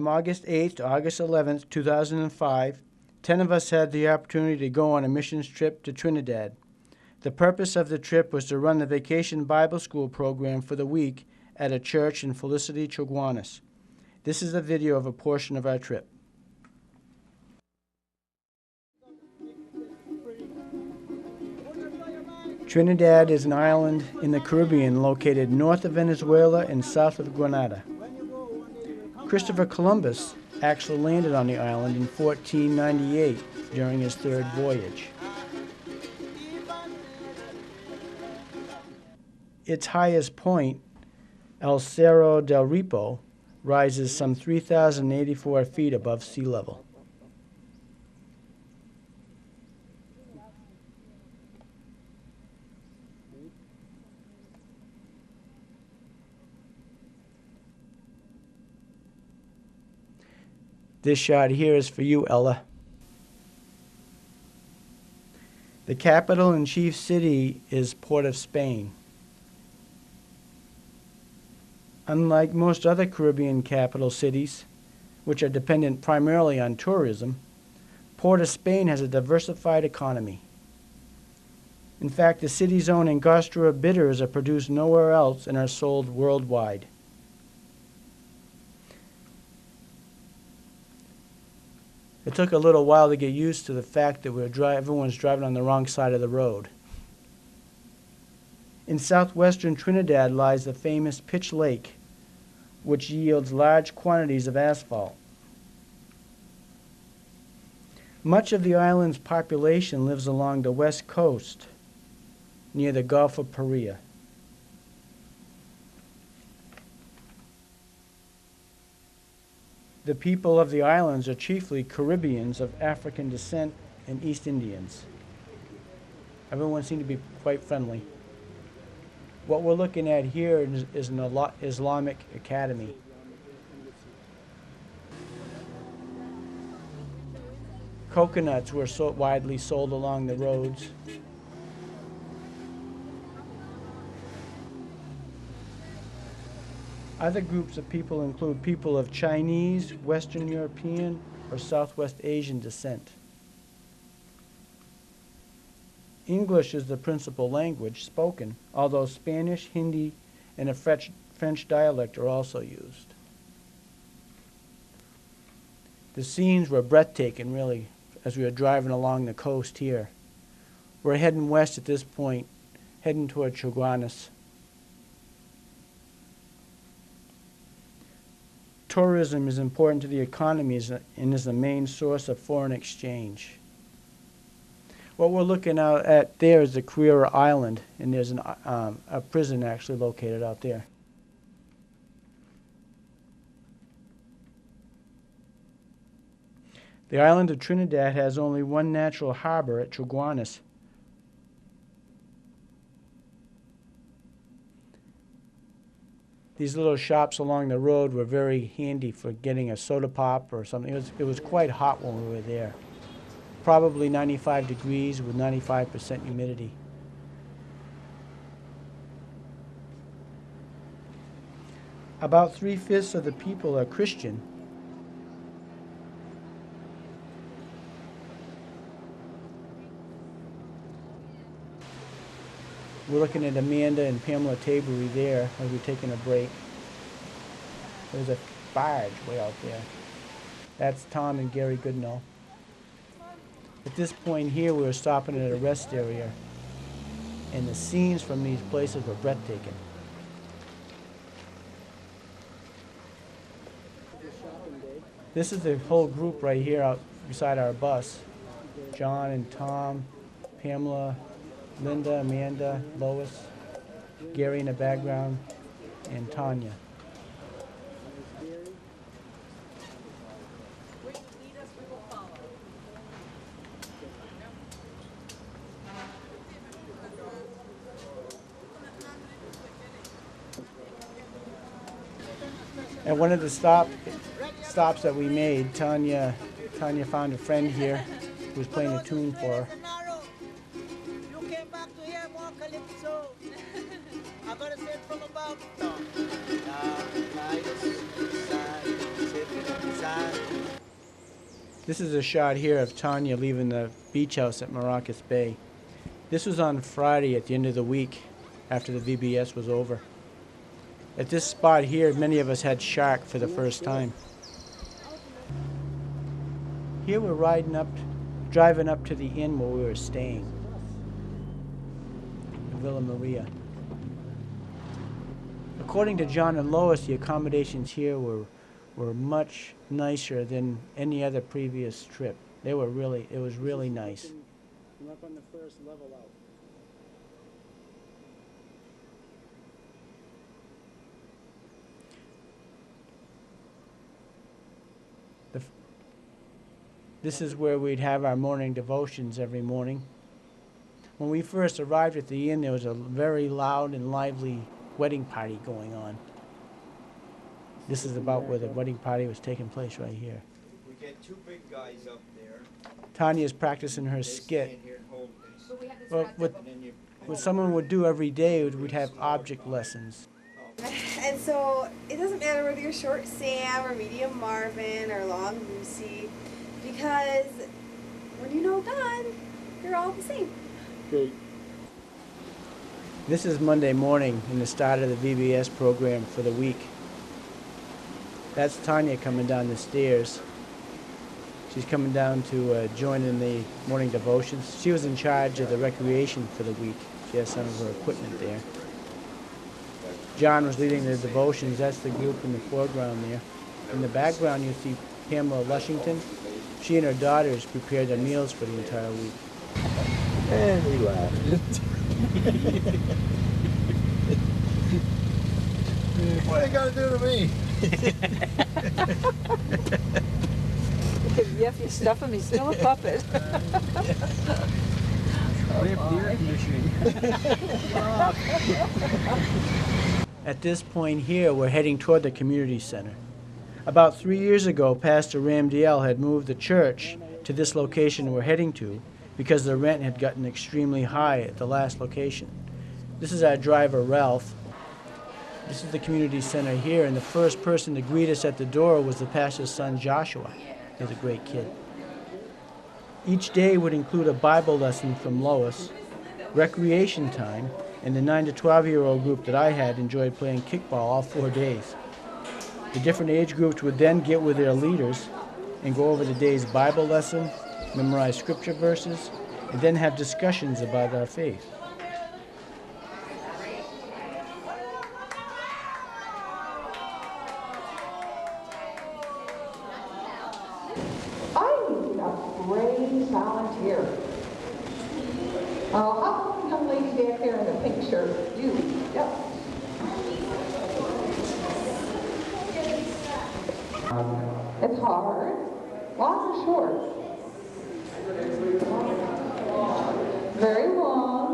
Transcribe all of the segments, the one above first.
From August 8th to August 11th, 2005, 10 of us had the opportunity to go on a missions trip to Trinidad. The purpose of the trip was to run the Vacation Bible School program for the week at a church in Felicity, Chaguanas. This is a video of a portion of our trip. Trinidad is an island in the Caribbean located north of Venezuela and south of Grenada. Christopher Columbus actually landed on the island in 1498 during his third voyage. Its highest point, El Cerro del Ripo, rises some 3,084 feet above sea level. This shot here is for you, Ella. The capital and chief city is Port of Spain. Unlike most other Caribbean capital cities, which are dependent primarily on tourism, Port of Spain has a diversified economy. In fact, the city's own Angostura bitters are produced nowhere else and are sold worldwide. It took a little while to get used to the fact that everyone's driving on the wrong side of the road. In southwestern Trinidad lies the famous Pitch Lake, which yields large quantities of asphalt. Much of the island's population lives along the west coast, near the Gulf of Paria. The people of the islands are chiefly Caribbeans of African descent and East Indians. Everyone seems to be quite friendly. What we're looking at here is an Islamic academy. Coconuts were so widely sold along the roads. Other groups of people include people of Chinese, Western European, or Southwest Asian descent. English is the principal language spoken, although Spanish, Hindi, and a French dialect are also used. The scenes were breathtaking, really, as we were driving along the coast here. We're heading west at this point, heading toward Chaguanas. Tourism is important to the economy and is the main source of foreign exchange. What we're looking at there is the Carrera Island, and there's a prison actually located out there. The island of Trinidad has only one natural harbor at Chaguanas. These little shops along the road were very handy for getting a soda pop or something. It was quite hot when we were there. Probably 95 degrees with 95% humidity. About 3/5 of the people are Christian. We're looking at Amanda and Pamela Tabery there as we're taking a break. There's a barge way out there. That's Tom and Gary Goodnow. At this point here, we were stopping at a rest area, and the scenes from these places were breathtaking. This is the whole group right here out beside our bus. John and Tom, Pamela, Linda, Amanda, Lois, Gary in the background, and Tanya. At one of the stops that we made, Tanya found a friend here who was playing a tune for her. This is a shot here of Tanya leaving the beach house at Maracas Bay. This was on Friday at the end of the week after the VBS was over. At this spot here, many of us had shark for the first time. Here we're driving up to the inn where we were staying, Villa Maria. According to John and Lois, the accommodations here were much nicer than any other previous trip. It was really nice. I'm up on the first level out. This is where we'd have our morning devotions every morning. When we first arrived at the inn, there was a very loud and lively wedding party going on. This is about where the wedding party was taking place right here. We get two big guys up there. Tanya's practicing her skit. Here and hold this. Well, what someone would do every day, we'd have object lessons. And so it doesn't matter whether you're short Sam or medium Marvin or long Lucy, because when you're all done, you're all the same. Great. This is Monday morning and the start of the VBS program for the week. That's Tanya coming down the stairs. She's coming down to join in the morning devotions. She was in charge of the recreation for the week. She has some of her equipment there. John was leading the devotions. That's the group in the foreground there. In the background, you see Pamela Lushington. She and her daughters prepared their meals for the entire week. And we laughed. What are they gonna do to me? Yeah, if you stuff him, he's still a puppet. We have the air conditioning. At this point here, we're heading toward the community center. About 3 years ago, Pastor Ramdiel had moved the church to this location we're heading to because the rent had gotten extremely high at the last location. This is our driver, Ralph. This is the community center here, and the first person to greet us at the door was the pastor's son, Joshua. He's a great kid. Each day would include a Bible lesson from Lois, recreation time, and the 9 to 12-year-old group that I had enjoyed playing kickball all 4 days. The different age groups would then get with their leaders and go over the day's Bible lesson, memorize scripture verses, and then have discussions about our faith. I need a brave volunteer. Oh, how come the young lady back there in the pink shirt? You, yep. It's hard. Long or short? Very long.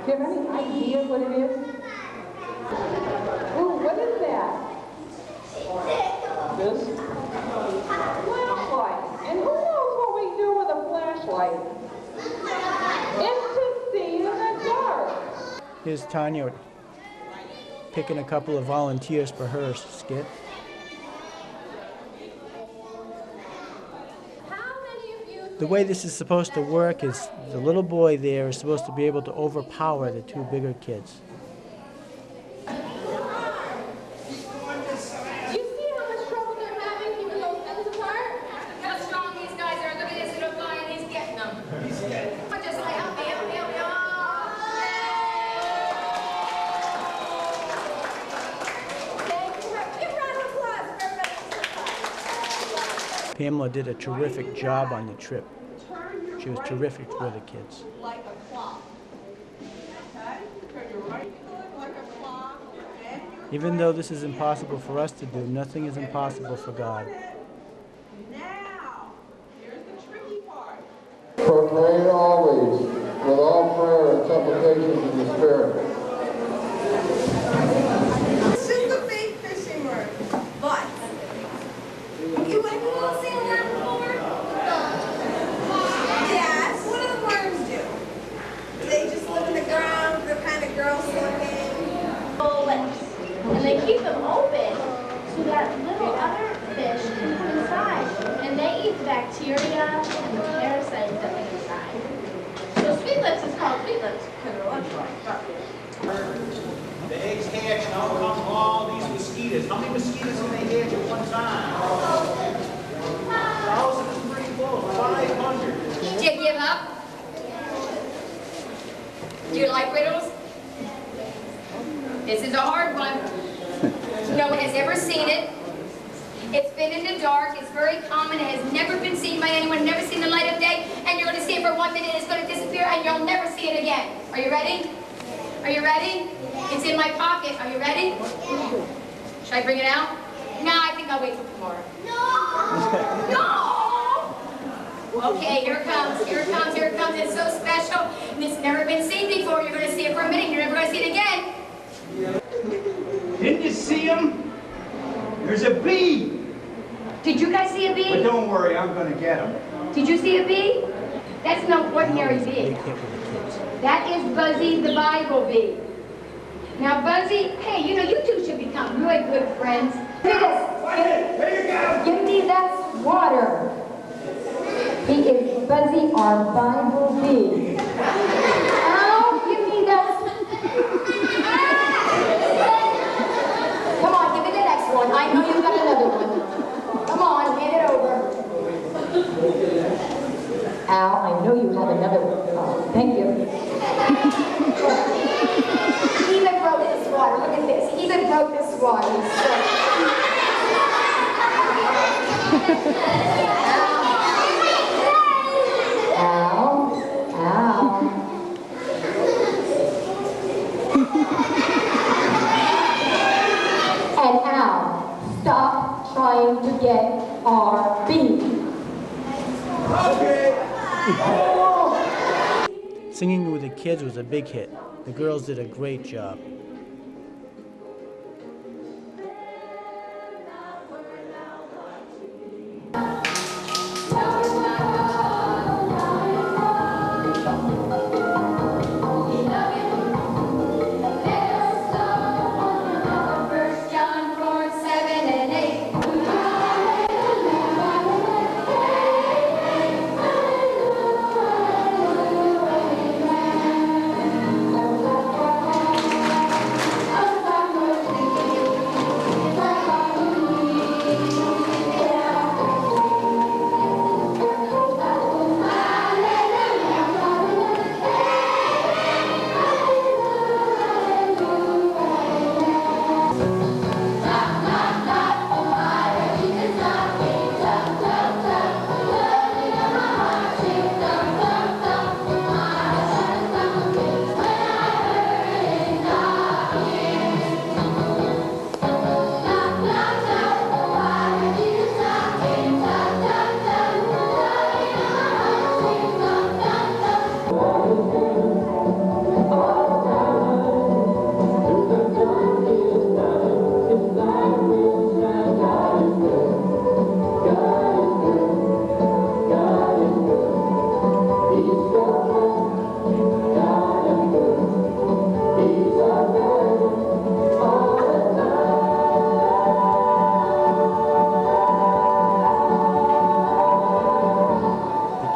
Do you have any idea what it is? Ooh, what is that? This? Flashlight. And who knows what we do with a flashlight? It's to see in the dark. Here's Tanya picking a couple of volunteers for her skit. The way this is supposed to work is the little boy there is supposed to be able to overpower the two bigger kids. You see how much trouble they're having keeping those things apart? How strong these guys are. Look at this little guy and he's getting them. But just like, help me. Give a round of applause for everybody. Pamela did a terrific job on the trip. She was terrific for the kids. Like a clock. Even though this is impossible for us to do, nothing is impossible for God. Now, here's the tricky part. Pray always, with all prayer and supplications in the Spirit. This is the fake fishing word, but you went to go see a worm before? Yes. What do the worms do? They just live in the ground. They're kind of gross looking. Lips. And they keep them open so that little other fish can come inside and they eat the bacteria. bacteria and the parasites that live inside. So Sweet Lips is called Sweet Lips because they're lunchbox. The eggs hatch and out come all these mosquitoes. How many mosquitoes can they hatch at one time? 1,000 is pretty close. 500. Did you give up? Do you like riddles? This is a hard one. No one has ever seen it. It's been in the dark. It's very common. It has never been seen by anyone, never seen the light of day. And you're going to see it for 1 minute. It's going to disappear and you'll never see it again. Are you ready? Are you ready? It's in my pocket. Are you ready? Should I bring it out? No, I think I'll wait till tomorrow. No! Okay, here it comes. Here it comes. Here it comes. It's so special. And it's never been seen before. You're going to see it for a minute. You're never going to see it again. Didn't you see him? There's a bee. Did you guys see a bee? But don't worry, I'm going to get him. Did you see a bee? That's no ordinary bee. That is Buzzy the Bible bee. Now, Buzzy, hey, you know, you two should become really good friends. Look at this. Here you go. Give me that water. He is Buzzy, our Bible bee. Oh, give me that. Come on, give me the next one. I know you've got another one. Come on, hand it over. Al, I know you have another one. Oh, thank you. He even broke this water. Look at this. He even broke this water. Al. And Al, stop trying to get our bee. Okay. Singing with the kids was a big hit. The girls did a great job.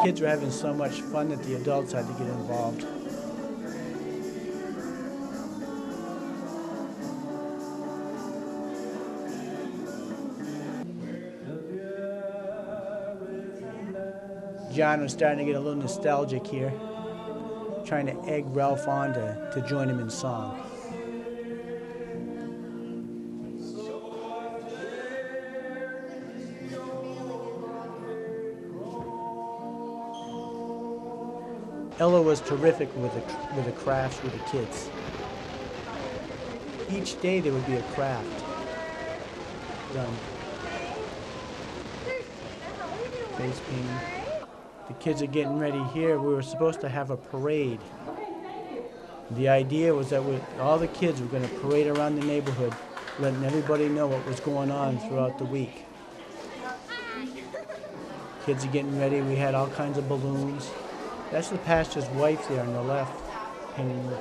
Kids were having so much fun that the adults had to get involved. John was starting to get a little nostalgic here, trying to egg Ralph on to join him in song. Ella was terrific with the crafts with the kids. Each day there would be a craft done. Face painting. The kids are getting ready here. We were supposed to have a parade. The idea was that all the kids were going to parade around the neighborhood, letting everybody know what was going on throughout the week. Kids are getting ready. We had all kinds of balloons. That's the pastor's wife there on the left, painting the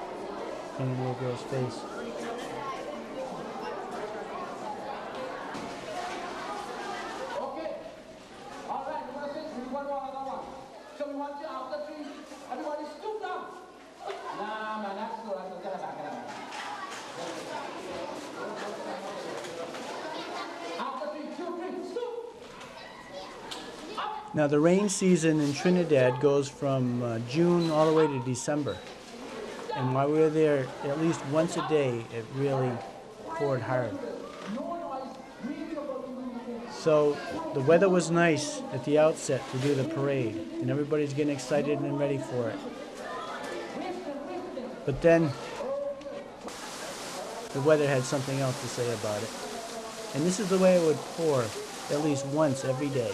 little girl's face. Okay. All right, you want to Now the rain season in Trinidad goes from June all the way to December. And while we were there at least once a day, it really poured hard. So the weather was nice at the outset to do the parade, and everybody's getting excited and ready for it. But then the weather had something else to say about it. And this is the way it would pour at least once every day.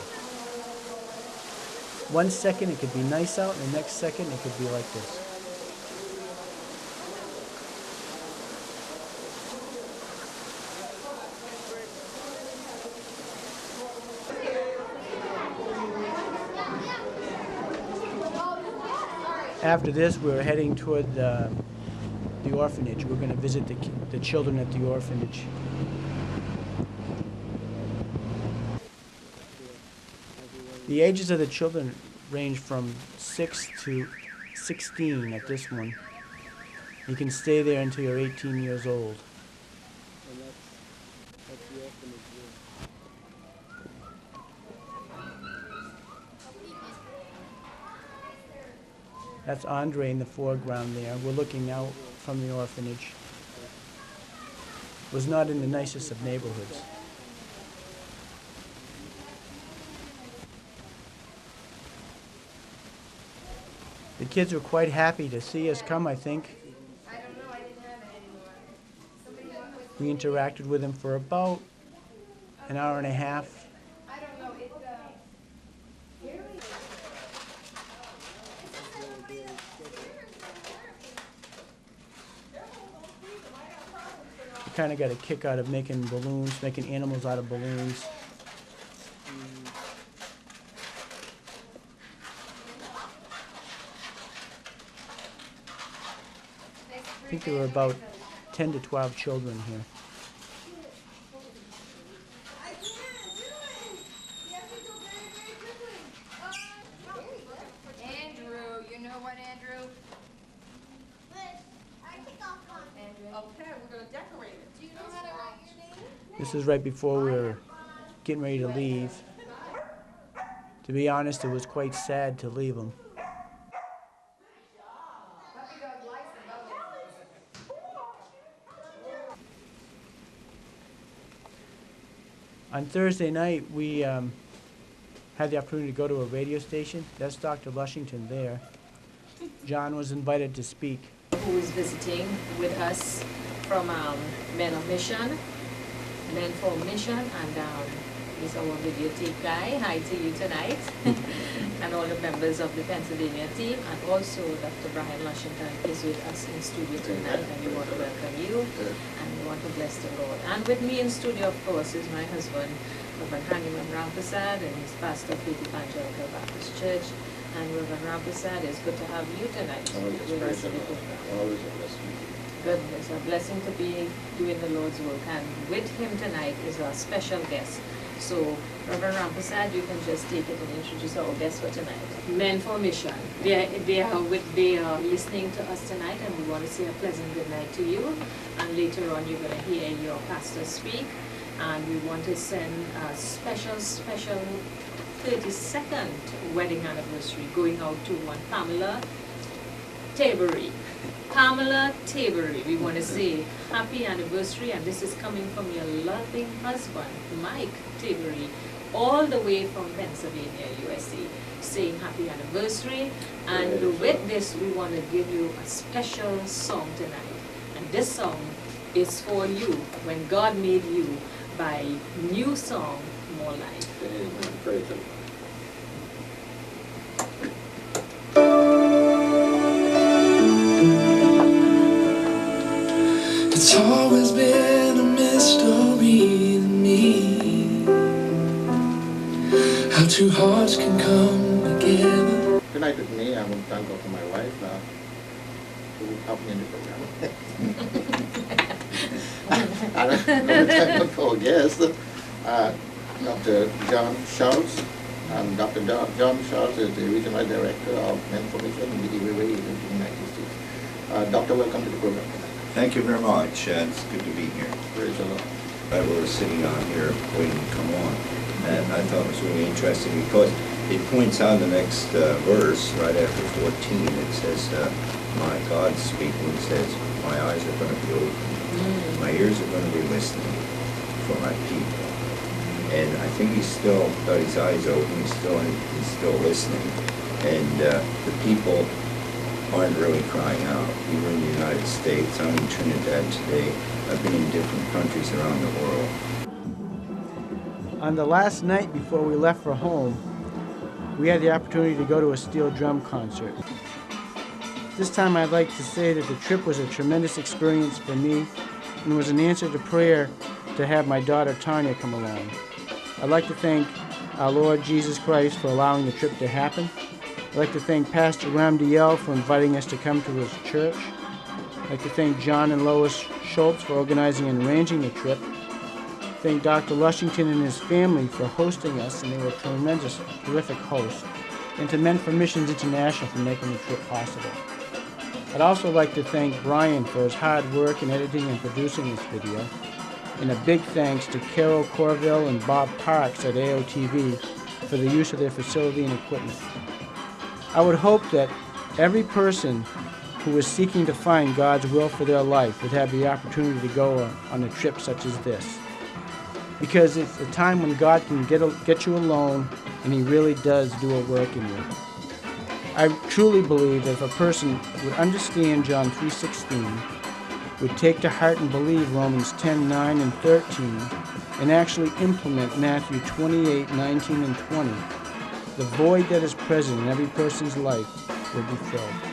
1 second it could be nice out, and the next second it could be like this. After this, we were heading toward the orphanage. We're going to visit the children at the orphanage. The ages of the children range from 6 to 16 at this one. You can stay there until you're 18 years old. And that's the orphanage there. That's Andre in the foreground there. We're looking out from the orphanage. It was not in the nicest of neighborhoods. The kids were quite happy to see us come, I think. We interacted with them for about an hour and a half. Kind of got a kick out of making balloons, making animals out of balloons. I think there were about 10 to 12 children here. Andrew, you know what, Andrew? Okay, we're gonna decorate it. Do you know how to write your name? This is right before we were getting ready to leave. To be honest, it was quite sad to leave them. On Thursday night, we had the opportunity to go to a radio station. That's Dr. Lushington there. John was invited to speak. Who is visiting with us from Men of Mission, Men for Mission, and he's our videotape guy. Hi to you tonight. And all the members of the Pennsylvania team, and also Dr. Brian Lushington is with us in studio tonight, and we want to welcome you, and we want to bless the Lord. And with me in studio, of course, is my husband, Reverend Hangiman Ramprasad, and he's pastor of Faith Evangelical Baptist Church. And Reverend Ramprasad, it's good to have you tonight with us in the program. Always a blessing. Goodness, a blessing to be doing the Lord's work. And with him tonight is our special guest. So, Reverend Ramprasad, you can just take it and introduce our guest for tonight. Men for Mission. They are listening to us tonight, and we want to say a pleasant good night to you. And later on, you're going to hear your pastor speak. And we want to send a special 32nd wedding anniversary going out to one Pamela Tabery. Pamela Tabery, we want to say happy anniversary, and this is coming from your loving husband, Mike Tabery, all the way from Pennsylvania, USA, saying happy anniversary. And with this, we want to give you a special song tonight. And this song is for you, When God Made You, by New Song, More Life. Amen. Praise the Lord. It's always been a mystery to me how two hearts can come together. Tonight with me, I want to thank God for my wife who helped me in the program. I don't know the technical guest, Dr. John Schultz. And Dr. John Schultz is the regional director of Men for Mission in the United States. Doctor, welcome to the program. Thank you very much. It's good to be here. Praise the Lord. I was sitting on here waiting to come on, and I thought it was really interesting because it points out the next verse, right after 14, it says, my God speaking, it says, my eyes are going to be open, my ears are going to be listening for my people. And I think he's still got his eyes open, he's still listening. And the people aren't really crying out. We were in the United States, I'm in Trinidad today, I've been in different countries around the world. On the last night before we left for home, we had the opportunity to go to a steel drum concert. This time I'd like to say that the trip was a tremendous experience for me and was an answer to prayer to have my daughter Tanya come along. I'd like to thank our Lord Jesus Christ for allowing the trip to happen. I'd like to thank Pastor Ramdiel for inviting us to come to his church. I'd like to thank John and Lois Schultz for organizing and arranging the trip. Thank Dr. Lushington and his family for hosting us, and they were tremendous, terrific hosts. And to Men for Missions International for making the trip possible. I'd also like to thank Brian for his hard work in editing and producing this video. And a big thanks to Carol Corville and Bob Parks at AOTV for the use of their facility and equipment. I would hope that every person who is seeking to find God's will for their life would have the opportunity to go on a trip such as this. Because it's a time when God can get you alone, and he really does do a work in you. I truly believe that if a person would understand John 3:16, would take to heart and believe Romans 10:9 and 13, and actually implement Matthew 28:19 and 20, the void that is present in every person's life will be filled.